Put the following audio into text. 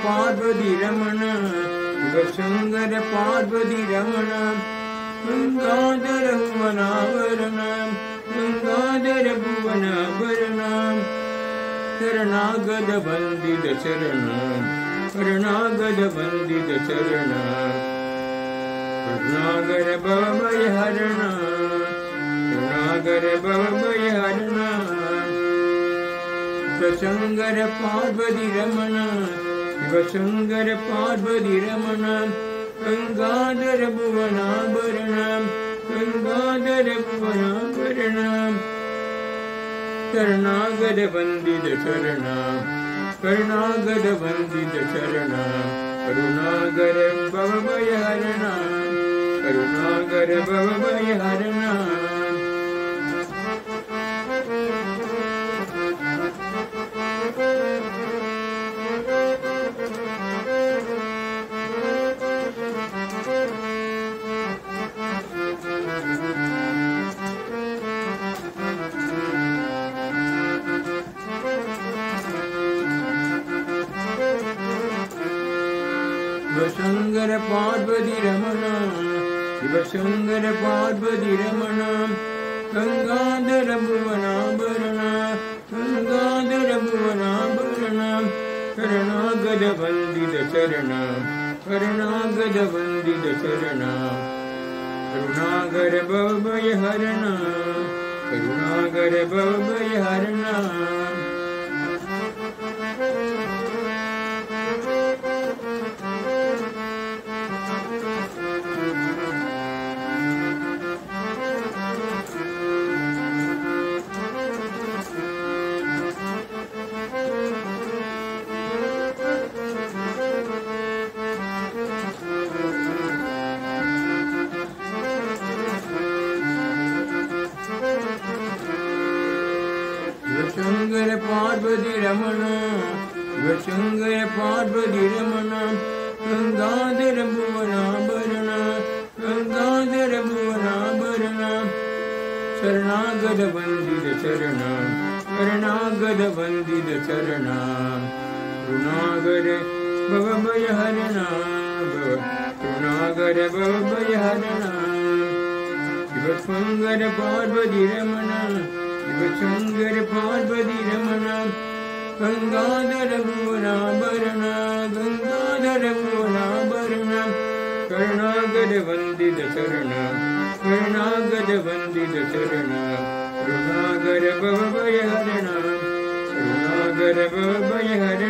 पार्वती रमण शिव शंकर पार्वती रमण गंगाधर भुवनाभरण गंगाधर भुवनाभरण शरणागत वंदित चरण शरणागत वंदित चरण करुणागर भवभय हरण करुणागर भवभय हरण शिवशंकर पार्वती रमण शिवशंकर पार्वती रमण गंगाधर भुवनाभरण गंगाधर भुवनाभरण शरणागत वंदित चरण शरणागत वंदित चरण करुणागर भवभय हरण करुणागर भवभय हरण शिवशंकर पार्वती रमण शिवशंकर पार्वती रमण गंगाधर भुवनाभरण गंगाधर भुवनाभरण शरणागत वंदित चरण शरणागत वंदित चरण करुणागर भवभय हरण करुणागर भवभय हरण शिवशंकर पार्वती रमण शिवशंकर पार्वती रमण गंगाधर भुवनाभरण गंगाधर भुवनाभरण शरणागत वंदित चरण शरणागत वंदित चरण करुणागर भवभय हरण करुणागर भवभय हरण शिवशंकर पार्वती रमण शिवशंकर पार्वती रमण गंगाधर भुवनाभरण गंगाधर भुवनाभरण शरणागत वंदित चरण शरणागत वंदित चरण करुणागर भवभय हरण करुणागर भवभय हरण